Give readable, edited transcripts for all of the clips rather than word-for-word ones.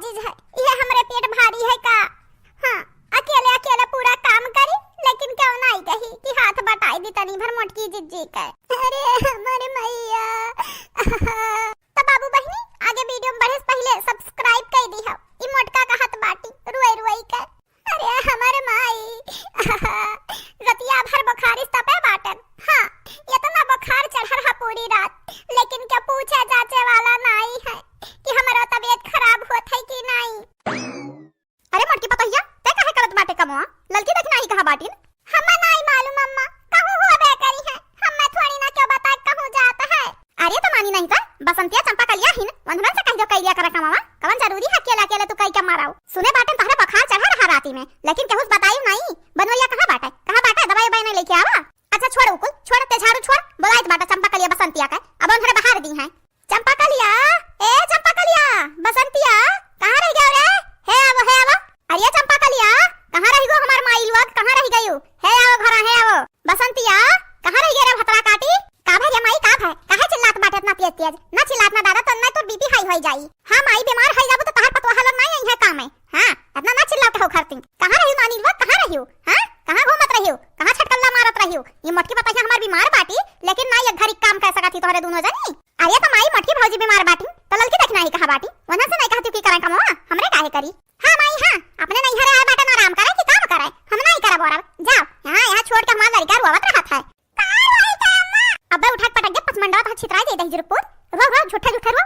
चीज है, ये हमरे पेट भारी है का। हाँ, अकेले अकेले पूरा काम करी, लेकिन क्यों नहीं कही कि हाथ बटाई दी तनी भर मोटकी जिज्जी का। अरे हमारे मैया। तो बाबू बहनी आगे वीडियो में बढ़े से पहले सब्सक्राइब कर दी है, ई मोटका का हाथ बाटी रुई रुई का। अरे हमारे माई रतिया भर बुखार तपे बाटन। हाँ, इतना बुखार चढ़ा है पूरी रात, लेकिन क्या पूछे जाचे वाला नहीं है कि हमारा तबीयत खराब होत है कि नहीं। अरे मोटकी पतैया ते काहे करत बाटे कमवा, ललकी देखना ही कहा बाटिन। हमें नहीं मालूम अम्मा, कहूं हुआ बे करी है, हमें थोड़ी ना क्यों बताए कहूं जाता है। अरे तो मानी नहीं का बसंतिया चंपा कलिया हिन वंदन से कह दो कैलिया करे कमवा, कवन जरूरी है अकेला अकेला तू कई के माराओ। सुने बाटन तहरा बुखार चढ़ा रहा राती में, लेकिन केहू बताई नहीं। बनवैया कहां बाटे दवाई नहीं लेके आवा। अच्छा छोड़ उकुल, छोड़ ते झाड़ू छोड़, बोलाइत बाटा चंपा कलिया बसंतिया का अब उन्हें बाहर दी है। चंपा कलिया, ए चंपा कलिया, बसंतिया कहां रह गयो रे? हे आवो। अरे चंपा कलिया कहां रह गयो, हमार माई लोग कहां रह गयो? हे आवो घर, हे आवो। बसंतिया कहां रह गयो रे भतरा काटी? का भाई माई का है, काहे चिल्लात बाटे इतना तेज ना चिल्लात ना दादा, तन्ना तो बीपी हाई होई जाई। हां माई बीमार है जाबो तो तहार पतवा हलन नहीं है काम है। हां इतना ना चिल्लात हो खरती। कहां रहियो नानी लोग, कहां रहियो? हां कहां घूमत रहियो, कहां छटकल्ला मारत रहियो? ये मोटकी पता है हमार बीमार बाटी, लेकिन ना एक घरी काम कर सकती तोहरे दोनों जनी। अरे तो माई मोटकी भौजी बीमार बाटी तो ललकी देखना ही कहा बाटी, वहां से नहीं कहती की करे कमवा हमरे काहे करी। हां माई हां, अपने नहीं हरे आए बाटा आराम करे कि काम करे, हम नहीं करब और जाओ यहां छोड़ के हमार लड़का रोवत रहत है। अबे उठा पटक दे पसमंडा तो छितरा दे दे जरूर रो झूठा रो।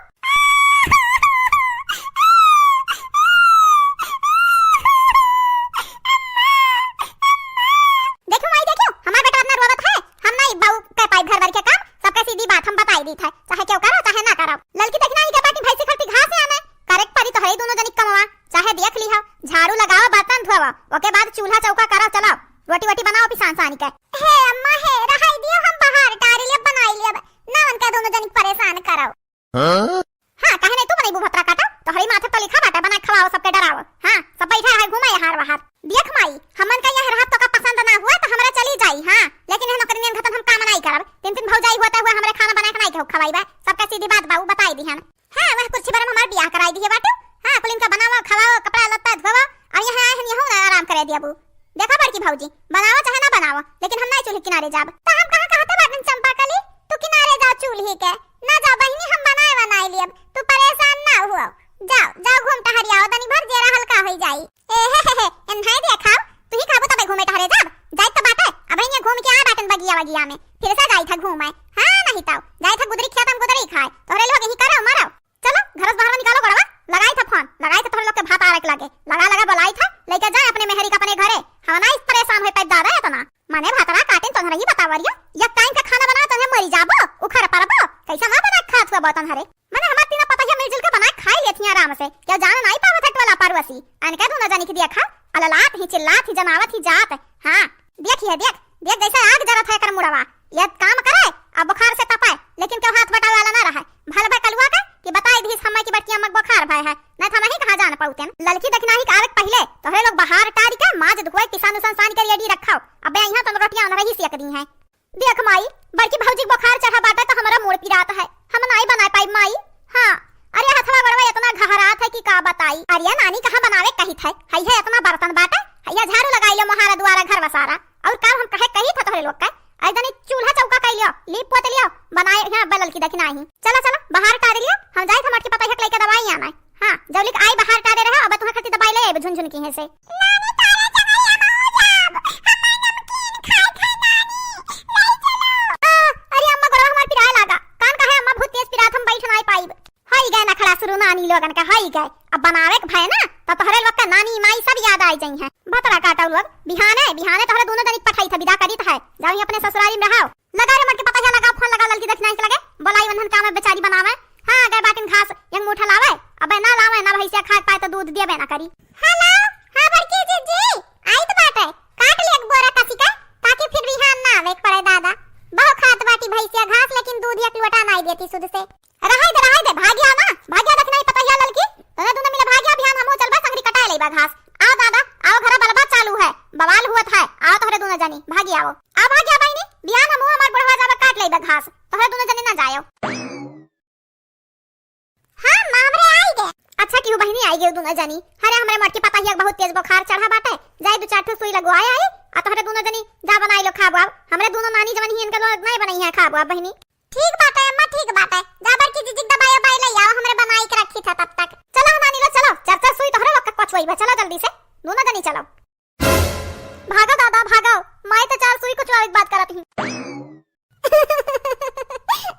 देखो माई देखो हमार बेटा अपना रोवत है, हम नहीं बाऊ के पाइप घर के काम सबके सीधी बात हम बताई दी था, चाहे क्यों करो चाहे ना करो। ललकी देखना ही के बाटी भैंसी खड़ती घास आने करेक्ट परी तो है दोनों जनी कमवा, चाहे देख ली हो झाड़ू लगाओ बर्तन धोवा, ओके बाद चूल्हा चौका करो, चलाओ रोटी बनाओ पिसान सानी के। हे अम्मा हे रहाई दियो, हम बाहर टारी ले बनाई ले ना उनका दोनों जनी परेशान करो। हां काहे नहीं तू बनाई भतरा काटा तो हरी माथे तो लिखा बाटा बना खवाओ सबके डराओ। हां सब बैठा है घुमाए हार बाहर। देख माई हमन का यह रहत तो का पसंद ना हुआ तो हमरा चली जाई। हां लेकिन हम नौकरी खत्म हम काम नहीं करब, तीन भौजाई होता हुआ हमरे खाना बना के नहीं खवाईबा, सबका सीधी बात बाऊ बताई दी हन। हां वह कुछ बार हमार बियाह कराई दी है बाटू। हां कुलिन का बनाओ खवाओ कपड़ा लत्ता धोवो और यहां आए हम यहू आराम करे दियाबू। देखा बड़की भौजी बनाओ चाहे ना बनाओ, लेकिन हम नहीं चूल्हे किनारे जाब। तो हम कहां कहते बाटन चंपा कली तू किनारे जा चूल्हे के ना जा बहनी, हम बनाए लियब, तू परेशान ना हुआ। जाओ घूम टहरियाओ तनी भर जेरा हल्का होई जाई। ए हे एन्हाई देखाओ तू ही खाबो तबे घूमे टहरे जाब जाई त बाटे अब यहां घूम के आ बाटन बगिया में फिर से जाई था घूमे। हां नहीं ताऊ जाई था गुदरी खेत हम गुदरी खाए, तोरे लोग यही करो मारो। चलो घर से बाहर निकालो गड़वा, लगाई था फोन, लगाई था तोरे लोग के भात आरक लगे, लगा बोलाई था लेके जाए अपने मेहरी का अपने घरे। हम ना इस परेशान होई पे दादा इतना माने भातरा काटे तो नहीं बतावरियो, एक टाइम का खाना बना तो मरी जाबो उखर परबो, कैसा ना बना खात हुआ बतन हरे माने हमार तीना पता है मिलजुल के बना खाई लेथी आराम से, क्या जान नहीं पावत हट वाला परवसी अन के दोनों जानी की देखा अललात ही चिल्लात ही जनावत ही जात। हां देखिए देख जैसे आग जरत है कर मुड़वा, ये काम करे अब बुखार से तपाए, लेकिन क्यों हाथ बटावे वाला ना रहा। भल भाई कलुआ का कि बताई दी समय की बटिया मग बुखार भाई है न था नहीं कहां जान पाउते। ललकी देखना ही कारक पहले तोहरे लोग बाहर टारी के माज दुखवाई किसान संसान के रेडी रखाओ, अबे यहां तो रोटियां न रही सेक दी है। देख माई बड़की भौजी बुखार चढ़ा बाटा तो हमारा मोड़ पिरात है, हम नहीं बना पाई माई। हां अरे हथवा बड़वा इतना घहरात है कि का बताई। अरे नानी कहां बनावे कही थे, हई है इतना बर्तन बाटा, हइया झाड़ू लगाई लो मोहारा द्वारा घर वसारा और काम हम कही था तोहरे लोग का ऐदनी चूल्हा चौका कई लियो लीप पोत लियो बनाए यहां बलल की देखना ही। चलो बाहर टारे लियो, हम जाई था मटकी पता है लेके दवाई आना। हां जौलिक आई बाहर टारे रहा अब तुम्हारे खातिर दवाई ले आए झुनझुन की है से। नानी तारे जगह हम हो जाब, हम नमकीन खाई नानी ले चलो। अरे अम्मा गोरा हमार पिराए लागा कान कहे अम्मा बहुत तेज पिरात हम बैठ नहीं पाई। हई गए ना खड़ा शुरू नानी लोगन का हई गए, अब बनावे के भय ना तो तोहरे लोग का नानी माई सब याद आई जाई है। भतरा काटा लोग बिहाने तोहरे दोनों जनी पठाई था विदा करी है, जाओ अपने ससुराली में रहो। लगा रे मटके पता है लगा फोन लगा ललकी देखना के लगे बोलाई वंधन काम में बेचारी बनावे। हां गए बाटिन घास यंग मुठा लावे, अबे ना लावे ना भैंसिया खा पाए तो दूध देबे ना करी। हेलो हां बड़की जीजी आई तो बात है काट ले एक बोरा कसी का ताकि फिर बिहान ना आवे पड़े दादा। बहु खात बाटी भैंसिया घास लेकिन दूध एक लोटा नहीं देती सुध से। रहाई दे भागिया ना भागिया देखना ही पता है ललकी तने दोनों मिले भागिया बिहान हमो चलबा संगरी कटाए लेबा घास। आओ दादा आओ घर बलबा चालू है बवाल हुआ था, आओ तोहरे दोनों जनी भागी आओ आ भागिया बहनी बिहान हमो हमार बुढ़वा जाबे काट लेबा घास, तोहरे दोनों जनी ना जायो। हां मावरे आई गे अच्छा क्यों बहनी आई गए दोनों जनी। अरे हमरे मटकी पता ही बहुत तेज बुखार चढ़ा बाटे, जाई दो चार ठो सुई लगवाए आई आ तोहरे दोनों जनी जा बनाई लो खाबो। अब हमरे दोनों नानी जवन ही इनके लोग नहीं बनाई है खाबो अब बहिनी। ठीक बात है अम्मा, ठीक बात है, जा बर की जिजिक दबाई बाई ले आओ, हमरे बनाई के रखी था तब तक। चलो नानी लो चलो, चर्चा सुई तोहरे लोग का पछुई बा, चलो जल्दी से दोनों जनी चलो। भागो दादा भागो, मैं तो चार सुई को चुरावे की बात करत हूं।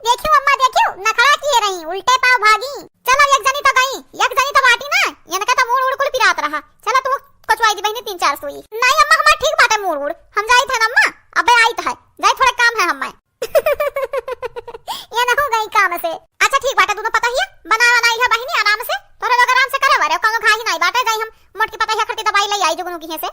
देखियो अम्मा देखियो, नखरा किए रही, उल्टे पाव भागी। चलो एक जनी तो गई, एक जनी तो बाटी ना, इनका तो मूड उड़ कुल पिरात रहा। चलो तू कोचवाई दी बहनी तीन चार सुई। नहीं अम्मा हमार ठीक बात है मूड उड़, हम जाई थे ना अम्मा, अबे आई तो है, जाई थोड़ा काम है हमें। ये ना हो गई काम से। अच्छा ठीक बात है, दोनों पता ही है बना बनाई है बहनी आराम से, तोरे लोग आराम से करे बारे कोनो घाही नहीं बाटे, जाई हम मोटकी पता है खट्टी दवाई ले आई जुगनू की है से।